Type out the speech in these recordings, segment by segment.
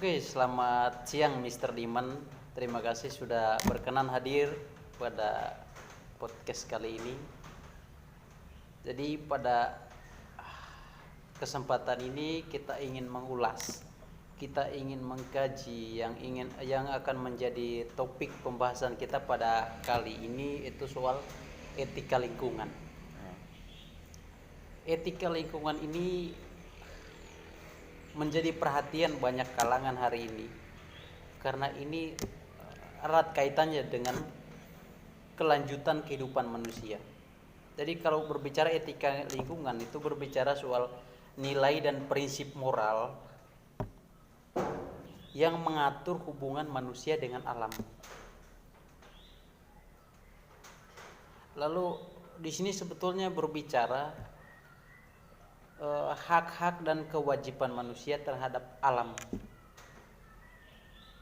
Oke, selamat siang Mr. Diman. Terima kasih sudah berkenan hadir pada podcast kali ini. Jadi pada kesempatan ini kita ingin mengulas, kita ingin mengkaji yang akan menjadi topik pembahasan kita pada kali ini, itu soal etika lingkungan. Etika lingkungan ini menjadi perhatian banyak kalangan hari ini karena ini erat kaitannya dengan kelanjutan kehidupan manusia. Jadi kalau berbicara etika lingkungan itu berbicara soal nilai dan prinsip moral yang mengatur hubungan manusia dengan alam. Lalu di sini sebetulnya berbicara hak-hak dan kewajiban manusia terhadap alam.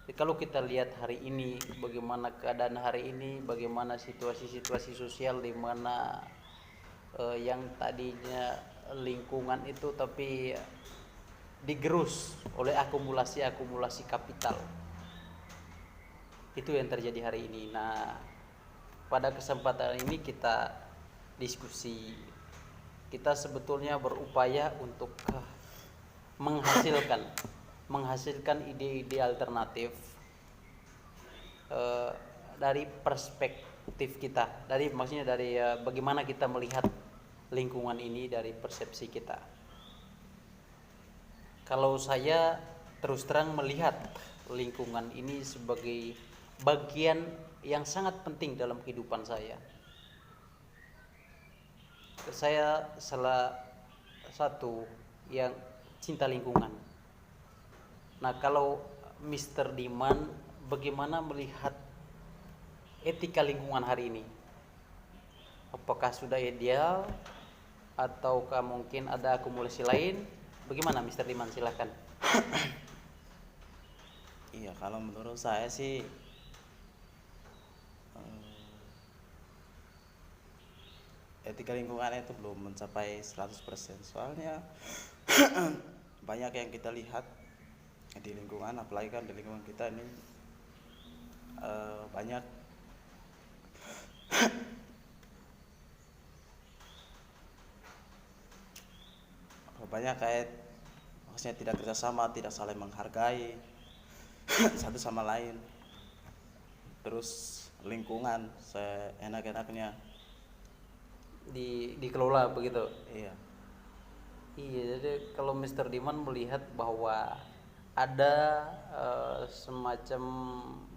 Jadi kalau kita lihat hari ini, bagaimana keadaan hari ini, bagaimana situasi-situasi sosial di mana yang tadinya lingkungan itu tapi digerus oleh akumulasi kapital. Itu yang terjadi hari ini. Nah, pada kesempatan ini kita diskusi. Kita sebetulnya berupaya untuk menghasilkan ide-ide alternatif dari perspektif kita, maksudnya dari bagaimana kita melihat lingkungan ini dari persepsi kita. Kalau saya terus terang melihat lingkungan ini sebagai bagian yang sangat penting dalam kehidupan saya. Saya salah satu yang cinta lingkungan. Nah, kalau Mr. Diman bagaimana melihat etika lingkungan hari ini? Apakah sudah ideal ataukah mungkin ada akumulasi lain? Bagaimana Mr. Diman, silakan. Iya, kalau menurut saya sih etika lingkungan itu belum mencapai 100%. Soalnya banyak yang kita lihat di lingkungan, apalagi kan di lingkungan kita ini banyak kayak maksudnya tidak kerjasama, tidak saling menghargai satu sama lain. Terus lingkungan seenak-enaknya dikelola begitu. Iya, jadi kalau Mr. Diman melihat bahwa ada semacam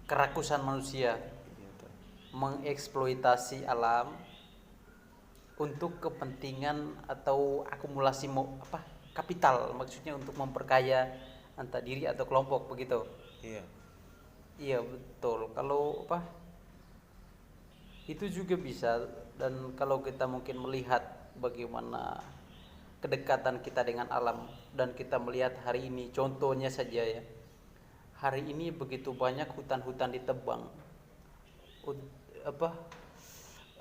kerakusan manusia gitu. Mengeksploitasi alam untuk kepentingan atau akumulasi kapital, maksudnya untuk memperkaya entah diri atau kelompok begitu. Iya betul. Kalau itu juga bisa. Dan kalau kita mungkin melihat bagaimana kedekatan kita dengan alam, dan kita melihat hari ini contohnya saja ya, hari ini begitu banyak hutan-hutan ditebang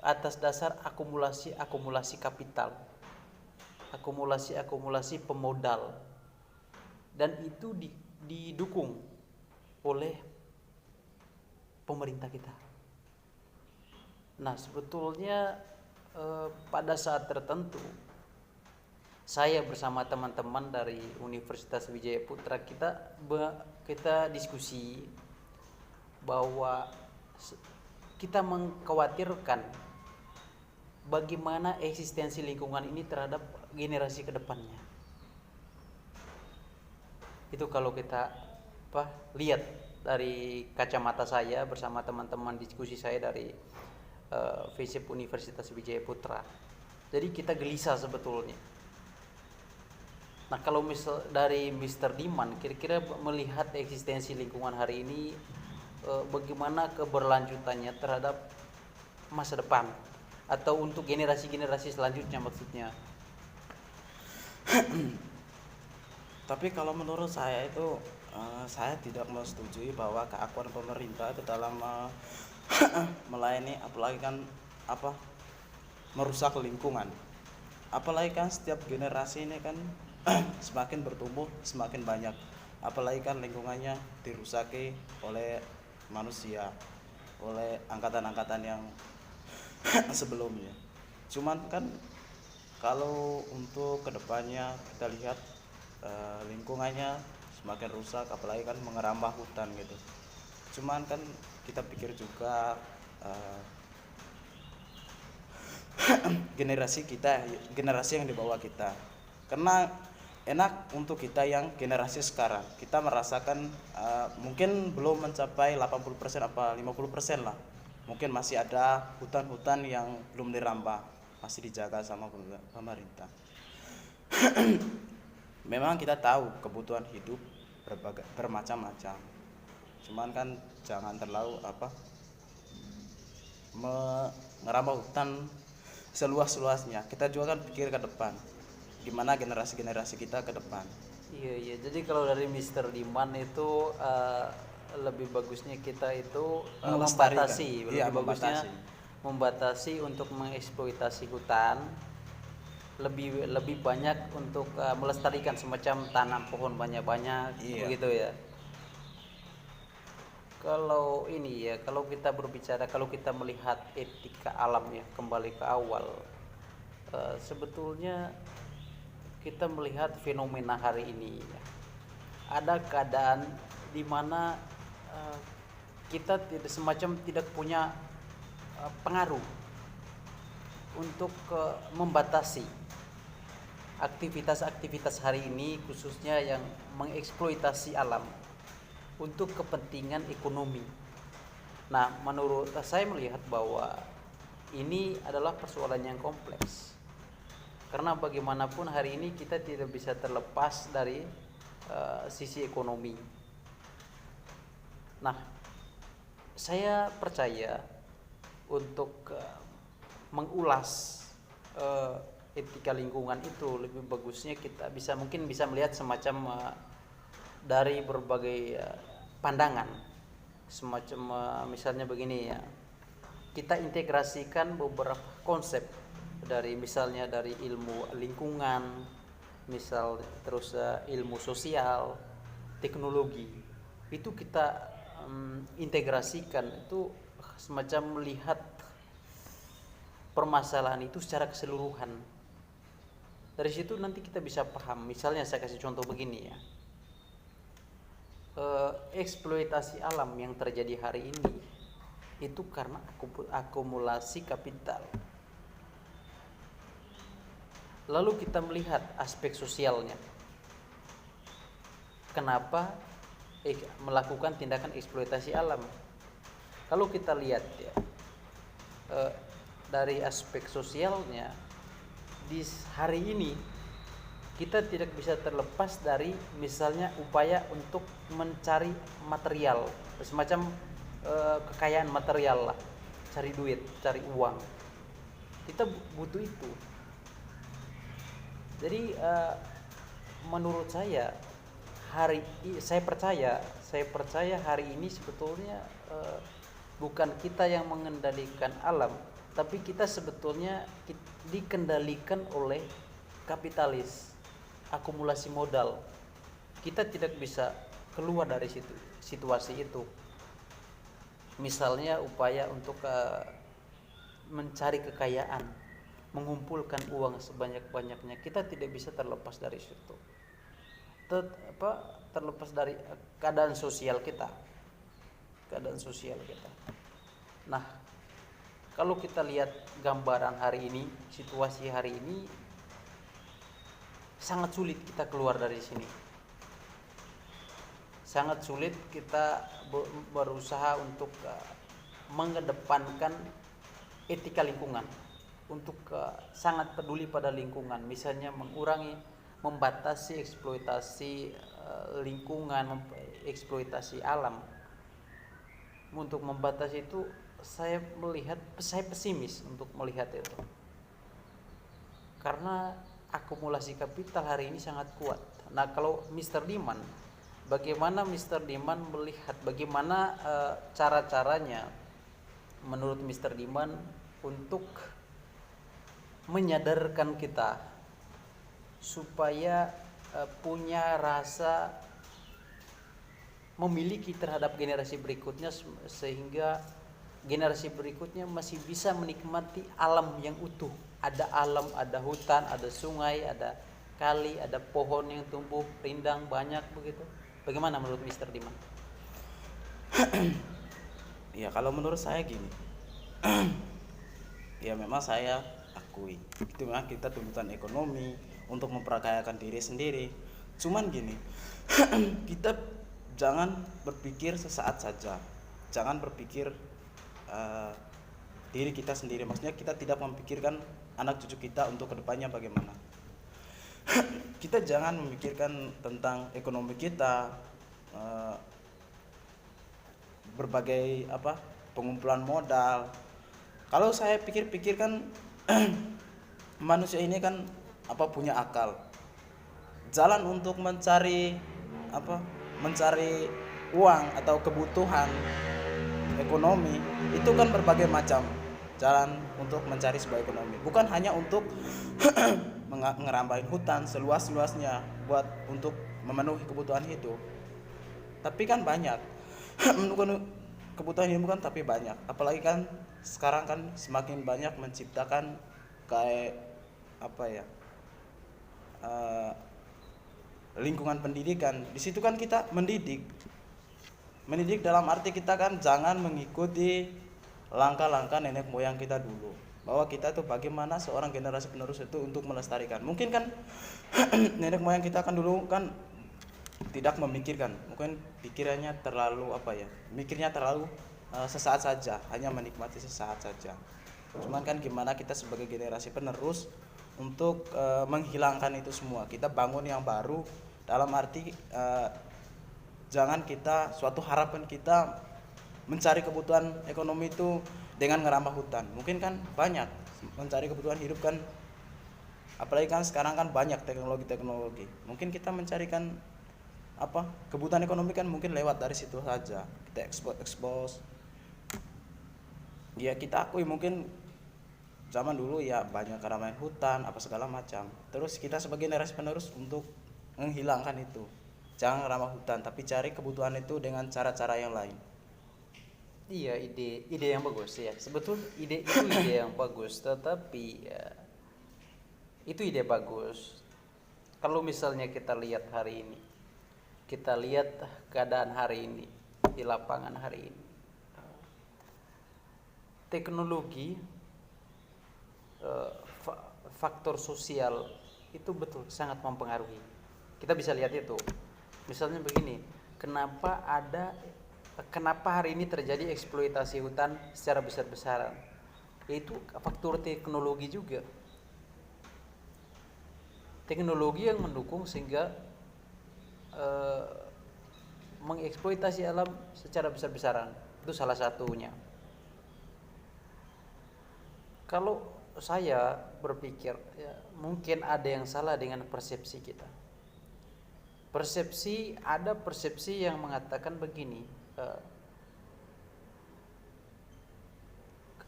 atas dasar akumulasi kapital, akumulasi pemodal, dan itu didukung oleh pemerintah kita. Nah, sebetulnya pada saat tertentu saya bersama teman-teman dari Universitas Wijaya Putra kita diskusi bahwa kita mengkhawatirkan bagaimana eksistensi lingkungan ini terhadap generasi kedepannya. Itu kalau kita lihat dari kacamata saya bersama teman-teman diskusi saya dari FISIP Universitas Wijaya Putra. Jadi kita gelisah sebetulnya. Nah, kalau misal dari Mr. Diman kira-kira melihat eksistensi lingkungan hari ini, bagaimana keberlanjutannya terhadap masa depan atau untuk generasi-generasi selanjutnya maksudnya. Tapi kalau menurut saya itu saya tidak menyetujui bahwa keakuan pemerintah itu dalam melayani, apalagi kan merusak lingkungan. Apalagi kan setiap generasi ini kan semakin bertumbuh, semakin banyak apalagi kan lingkungannya dirusaki oleh manusia, oleh angkatan-angkatan yang sebelumnya. Cuman kan kalau untuk kedepannya kita lihat lingkungannya semakin rusak, apalagi kan mengerambah hutan gitu. Cuman kan kita pikir juga generasi kita, generasi yang di bawah kita, karena enak untuk kita yang generasi sekarang, kita merasakan mungkin belum mencapai 80% apa 50% lah, mungkin masih ada hutan-hutan yang belum dirambah, masih dijaga sama pemerintah. Memang kita tahu kebutuhan hidup bermacam-macam, cuman kan jangan terlalu mengerambah hutan seluas-luasnya. Kita juga kan pikir ke depan, gimana generasi-generasi kita ke depan. Iya iya. Jadi kalau dari Mister Diman itu lebih bagusnya kita itu Melestarikan. membatasi, Iya, lebih bagusnya membatasi. membatasi untuk mengeksploitasi hutan, lebih banyak untuk melestarikan, semacam tanam pohon banyak-banyak, Iya. begitu ya. Kalau ini ya, kalau kita berbicara, kalau kita melihat etika alam ya, kembali ke awal, sebetulnya kita melihat fenomena hari ini ya. Ada keadaan di mana eh, kita tidak, semacam tidak punya pengaruh untuk membatasi aktivitas-aktivitas hari ini, khususnya yang mengeksploitasi alam untuk kepentingan ekonomi. Nah, menurut saya melihat bahwa ini adalah persoalan yang kompleks. Karena bagaimanapun hari ini kita tidak bisa terlepas dari sisi ekonomi. Nah, saya percaya untuk mengulas etika lingkungan itu lebih bagusnya kita mungkin bisa melihat semacam dari berbagai pandangan, semacam misalnya begini ya, kita integrasikan beberapa konsep dari misalnya dari ilmu lingkungan, misal terus ilmu sosial, teknologi, itu kita integrasikan, itu semacam melihat permasalahan itu secara keseluruhan. Dari situ nanti kita bisa paham. Misalnya saya kasih contoh begini ya, eksploitasi alam yang terjadi hari ini itu karena akumulasi kapital. Lalu kita melihat aspek sosialnya, kenapa melakukan tindakan eksploitasi alam. Kalau kita lihat ya, dari aspek sosialnya, di hari ini kita tidak bisa terlepas dari misalnya upaya untuk mencari material, semacam kekayaan material lah, cari duit, cari uang, kita butuh itu. Jadi menurut saya saya percaya hari ini sebetulnya bukan kita yang mengendalikan alam, tapi kita sebetulnya dikendalikan oleh kapitalis, akumulasi modal. Kita tidak bisa keluar dari situasi itu. Misalnya upaya untuk mencari kekayaan, mengumpulkan uang sebanyak-banyaknya, kita tidak bisa terlepas dari situ. Terlepas dari keadaan sosial kita. Nah, kalau kita lihat gambaran hari ini, situasi hari ini, sangat sulit kita keluar dari sini. Sangat sulit kita berusaha untuk mengedepankan etika lingkungan, untuk sangat peduli pada lingkungan, misalnya membatasi eksploitasi lingkungan, eksploitasi alam. Untuk membatasi itu saya pesimis untuk melihat itu, karena akumulasi kapital hari ini sangat kuat. Nah, kalau Mr. Diman, bagaimana Mr. Diman melihat, bagaimana cara-caranya menurut Mr. Diman untuk menyadarkan kita supaya punya rasa memiliki terhadap generasi berikutnya sehingga generasi berikutnya masih bisa menikmati alam yang utuh. Ada alam, ada hutan, ada sungai, ada kali, ada pohon yang tumbuh rindang banyak begitu. Bagaimana menurut Mister Diman? Ya kalau menurut saya gini, ya memang saya akui itu memang kita tuntutan ekonomi untuk memperkayakan diri sendiri. Cuman gini, kita jangan berpikir sesaat saja, jangan berpikir diri kita sendiri. Maksudnya kita tidak memikirkan anak cucu kita untuk kedepannya bagaimana. Kita jangan memikirkan tentang ekonomi kita, berbagai pengumpulan modal. Kalau saya pikir-pikir kan manusia ini kan punya akal. Jalan untuk mencari uang atau kebutuhan ekonomi itu kan berbagai macam jalan untuk mencari sebuah ekonomi. Bukan hanya untuk ngerambahin hutan seluas-luasnya untuk memenuhi kebutuhan hidup. Tapi kan banyak kebutuhan hidup kan, tapi banyak. Apalagi kan sekarang kan semakin banyak menciptakan kayak lingkungan pendidikan. Di situ kan kita mendidik dalam arti kita kan jangan mengikuti langkah-langkah nenek moyang kita dulu, bahwa kita tuh bagaimana seorang generasi penerus itu untuk melestarikan. Mungkin kan nenek moyang kita kan dulu kan tidak memikirkan, mungkin pikirannya terlalu mikirnya terlalu sesaat saja, hanya menikmati sesaat saja. Cuman kan gimana kita sebagai generasi penerus untuk menghilangkan itu semua. Kita bangun yang baru dalam arti jangan kita suatu harapan kita mencari kebutuhan ekonomi itu dengan ngerambah hutan. Mungkin kan banyak mencari kebutuhan hidup kan, apalagi kan sekarang kan banyak teknologi. Mungkin kita mencarikan kebutuhan ekonomi kan mungkin lewat dari situ saja. Kita expose. Ya kita akui mungkin zaman dulu ya banyak keramaian hutan segala macam. Terus kita sebagai generasi penerus untuk menghilangkan itu. Jangan ramah hutan, tapi cari kebutuhan itu dengan cara-cara yang lain. Iya, ide yang bagus ya. Sebetulnya ide yang bagus, tetapi ya, itu ide bagus. Kalau misalnya kita lihat hari ini, kita lihat keadaan hari ini di lapangan hari ini, teknologi, faktor sosial itu betul sangat mempengaruhi. Kita bisa lihat itu. Misalnya begini, kenapa hari ini terjadi eksploitasi hutan secara besar-besaran? Yaitu faktor teknologi juga. Teknologi yang mendukung sehingga mengeksploitasi alam secara besar-besaran. Itu salah satunya. Kalau saya berpikir ya, mungkin ada yang salah dengan persepsi kita. Ada persepsi yang mengatakan begini,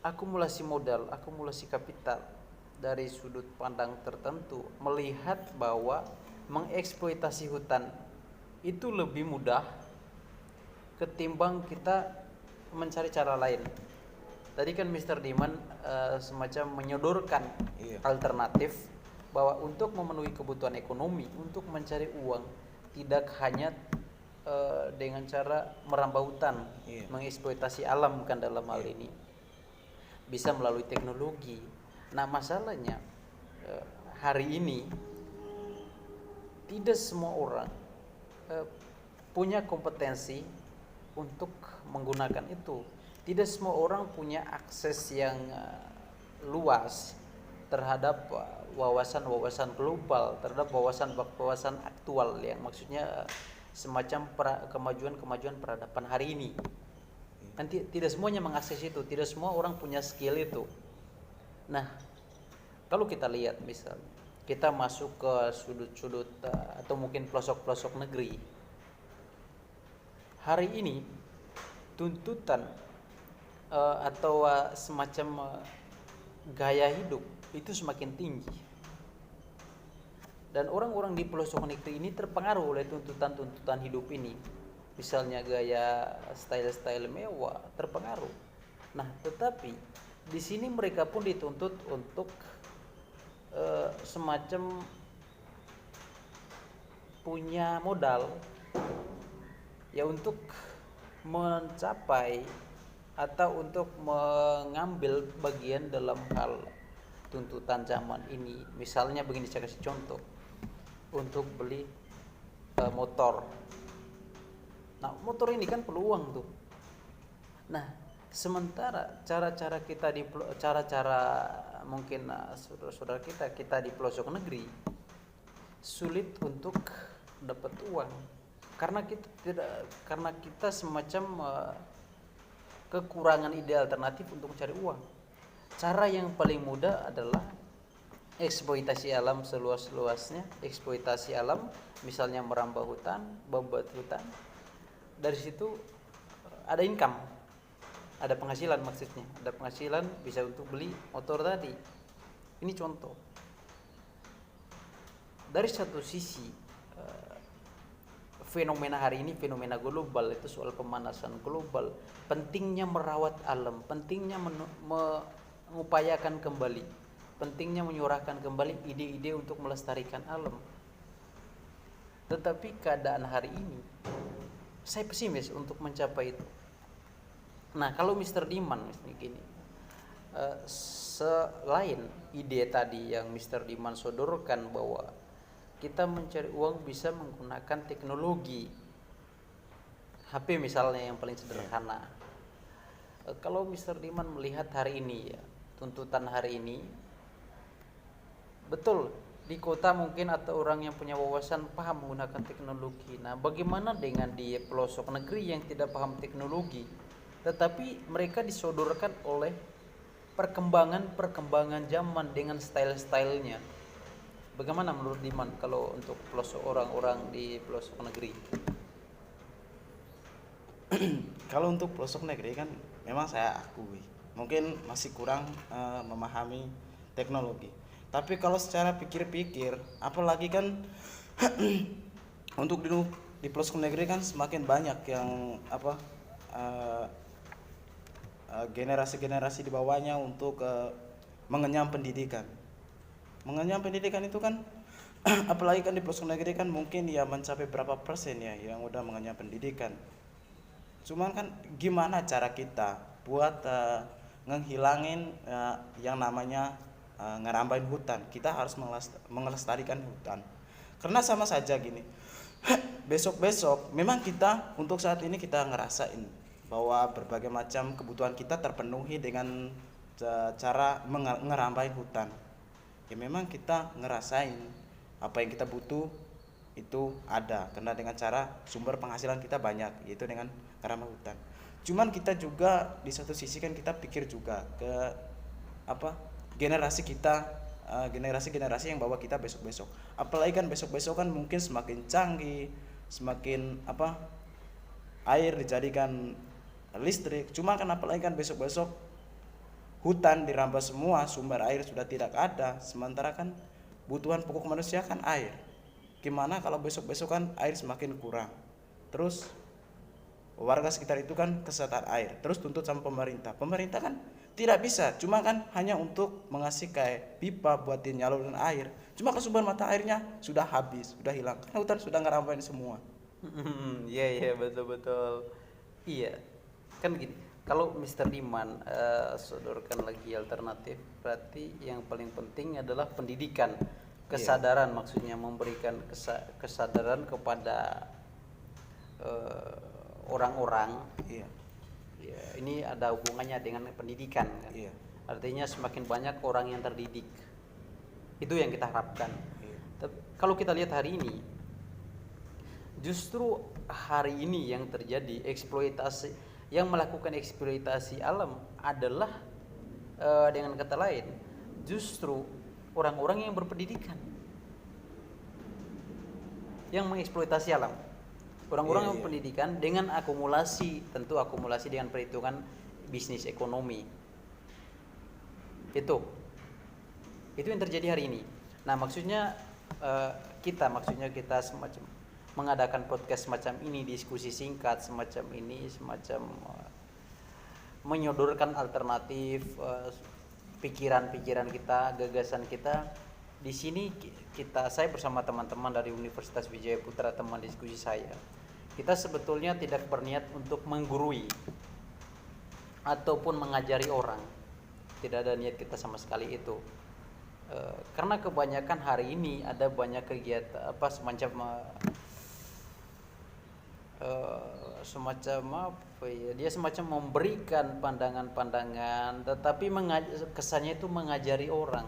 akumulasi modal, akumulasi kapital dari sudut pandang tertentu melihat bahwa mengeksploitasi hutan itu lebih mudah ketimbang kita mencari cara lain. Tadi kan Mr. Diman semacam menyodorkan alternatif bahwa untuk memenuhi kebutuhan ekonomi, untuk mencari uang, tidak hanya dengan cara merambah hutan, mengeksploitasi alam kan dalam hal ini, bisa melalui teknologi. Nah masalahnya hari ini tidak semua orang punya kompetensi untuk menggunakan itu. Tidak semua orang punya akses yang luas terhadap wawasan global, terhadap wawasan aktual yang maksudnya semacam kemajuan peradaban hari ini. Nanti tidak semuanya mengakses itu, tidak semua orang punya skill itu. Nah, kalau kita lihat misalnya kita masuk ke sudut-sudut atau mungkin pelosok-pelosok negeri. Hari ini tuntutan atau semacam gaya hidup itu semakin tinggi. Dan orang-orang di pelosok negeri ini terpengaruh oleh tuntutan-tuntutan hidup ini. misalnya gaya style-style mewah, terpengaruh. Nah, tetapi di sini mereka pun dituntut untuk semacam punya modal ya untuk mencapai atau untuk mengambil bagian dalam hal tuntutan zaman ini. Misalnya begini, saya kasih contoh, untuk beli motor. Nah, motor ini kan perlu uang tuh. Nah, sementara cara-cara kita di cara-cara mungkin saudara-saudara kita di pelosok negeri sulit untuk dapat uang karena kita semacam kekurangan ide alternatif untuk mencari uang. Cara yang paling mudah adalah eksploitasi alam seluas-luasnya, eksploitasi alam, misalnya merambah hutan, membuat hutan. Dari situ ada income, ada penghasilan, maksudnya ada penghasilan bisa untuk beli motor tadi. Ini contoh. Dari satu sisi fenomena hari ini, fenomena global, itu soal pemanasan global, pentingnya merawat alam, pentingnya mengupayakan kembali, pentingnya menyuarakan kembali ide-ide untuk melestarikan alam. Tetapi keadaan hari ini saya pesimis untuk mencapai itu. Nah, kalau Mr. Diman misalnya gini, selain ide tadi yang Mr. Diman sodorkan bahwa kita mencari uang bisa menggunakan teknologi HP misalnya yang paling sederhana. Kalau Mr. Diman melihat hari ini ya, tuntutan hari ini, betul di kota mungkin atau orang yang punya wawasan paham menggunakan teknologi. Nah, bagaimana dengan di pelosok negeri yang tidak paham teknologi, tetapi mereka disodorkan oleh perkembangan zaman dengan style-stylenya. Bagaimana menurut Diman kalau untuk pelosok orang-orang di pelosok negeri? Kalau untuk pelosok negeri kan memang saya akui mungkin masih kurang memahami teknologi. Tapi kalau secara pikir-pikir, apalagi kan untuk di pelosok negeri kan semakin banyak yang generasi-generasi di bawahnya untuk mengenyam pendidikan. Mengenyam pendidikan itu kan apalagi kan di pelosok negeri kan mungkin ya mencapai berapa persen ya yang udah mengenyam pendidikan. Cuman kan gimana cara kita buat ngehilangin yang namanya ngerambain hutan. Kita harus melestarikan hutan. Karena sama saja gini. Besok-besok memang kita untuk saat ini kita ngerasain bahwa berbagai macam kebutuhan kita terpenuhi dengan cara ngerambain hutan. Ya memang kita ngerasain apa yang kita butuh itu ada karena dengan cara sumber penghasilan kita banyak, yaitu dengan ngerambah hutan. Cuman kita juga di satu sisi kan kita pikir juga ke generasi kita, generasi-generasi yang bawa kita besok-besok. Apalagi kan besok-besok kan mungkin semakin canggih, semakin air dijadikan listrik. Cuma kan apalagi kan besok-besok hutan dirambah semua, sumber air sudah tidak ada, sementara kan kebutuhan pokok manusia kan air. Gimana kalau besok-besok kan air semakin kurang, terus warga sekitar itu kan kesehatan air, terus tuntut sama pemerintah kan tidak bisa, cuma kan hanya untuk mengasih kayak pipa buatin nyalurin air, cuma kan sumber mata airnya sudah habis, sudah hilang, kan hutan sudah ngerambain semua. Iya betul. Iya kan gini, kalau Mr. Diman sodorkan lagi alternatif, berarti yang paling penting adalah pendidikan, kesadaran. Maksudnya memberikan kesadaran kepada orang-orang. Iya. Ya, ini ada hubungannya dengan pendidikan kan? Iya. Artinya semakin banyak orang yang terdidik, itu yang kita harapkan. Iya. Kalau kita lihat hari ini, justru hari ini yang terjadi eksploitasi, yang melakukan eksploitasi alam adalah dengan kata lain justru orang-orang yang berpendidikan yang mengeksploitasi alam. Orang-orang yang berpendidikan dengan akumulasi, tentu akumulasi dengan perhitungan bisnis ekonomi. Itu yang terjadi hari ini. Nah, maksudnya kita semacam mengadakan podcast semacam ini, diskusi singkat semacam ini, semacam menyodorkan alternatif pikiran-pikiran kita, gagasan kita. Di sini saya bersama teman-teman dari Universitas Wijaya Putra, teman diskusi saya, kita sebetulnya tidak berniat untuk menggurui ataupun mengajari orang. Tidak ada niat kita sama sekali itu. Karena kebanyakan hari ini ada banyak kegiatan dia semacam memberikan pandangan-pandangan, tetapi kesannya itu mengajari orang.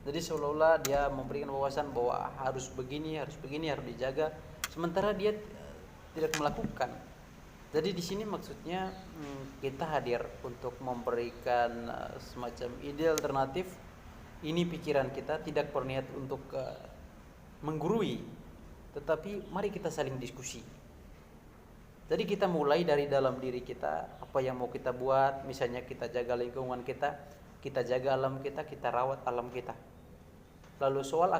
Jadi seolah-olah dia memberikan wawasan bahwa harus begini, harus dijaga, sementara dia tidak melakukan. Jadi di sini maksudnya kita hadir untuk memberikan semacam ide alternatif. Ini pikiran kita, tidak berniat untuk menggurui, tetapi mari kita saling diskusi. Jadi kita mulai dari dalam diri kita, apa yang mau kita buat, misalnya kita jaga lingkungan kita jaga alam kita rawat alam kita. Lalu soal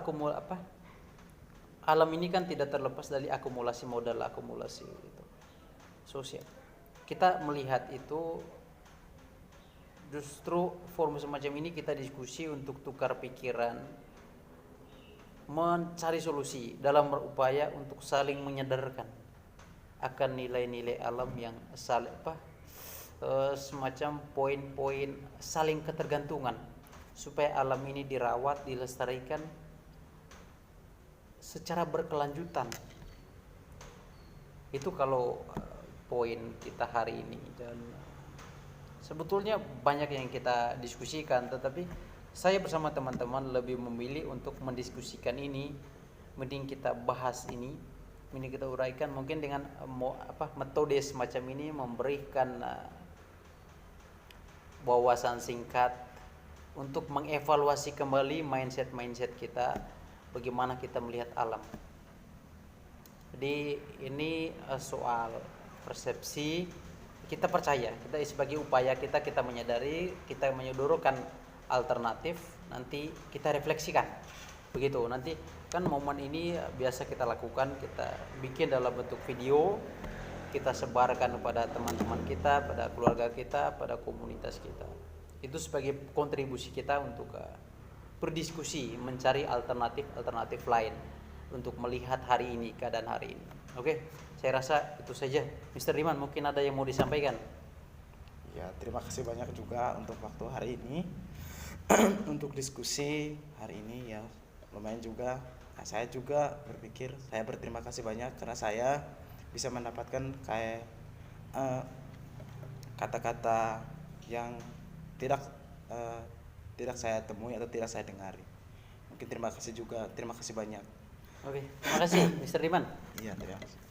alam ini kan tidak terlepas dari akumulasi modal, akumulasi itu sosial. Kita melihat itu justru forum semacam ini kita diskusi untuk tukar pikiran, mencari solusi dalam berupaya untuk saling menyadarkan akan nilai-nilai alam yang semacam poin-poin saling ketergantungan, supaya alam ini dirawat, dilestarikan secara berkelanjutan. Itu kalau poin kita hari ini, dan sebetulnya banyak yang kita diskusikan, tetapi saya bersama teman-teman lebih memilih untuk mendiskusikan ini. Mending kita bahas ini kita uraikan mungkin dengan metode semacam ini, memberikan wawasan singkat untuk mengevaluasi kembali mindset kita, bagaimana kita melihat alam. Jadi ini soal persepsi. Kita percaya, kita sebagai upaya kita menyadari, kita menyodorkan alternatif, nanti kita refleksikan. Begitu, nanti kan momen ini biasa kita lakukan, kita bikin dalam bentuk video, kita sebarkan kepada teman-teman kita, pada keluarga kita, pada komunitas kita. Itu sebagai kontribusi kita untuk berdiskusi, mencari alternatif lain untuk melihat hari ini, keadaan hari ini. Oke, saya rasa itu saja. Mr. Diman, mungkin ada yang mau disampaikan? Ya, terima kasih banyak juga untuk waktu hari ini. Untuk diskusi hari ini ya lumayan juga. Nah, saya juga berpikir, saya berterima kasih banyak karena saya bisa mendapatkan kayak kata-kata yang tidak saya temui atau tidak saya dengari. Mungkin terima kasih banyak. Oke, terima kasih Mr. Diman. Iya, terima kasih.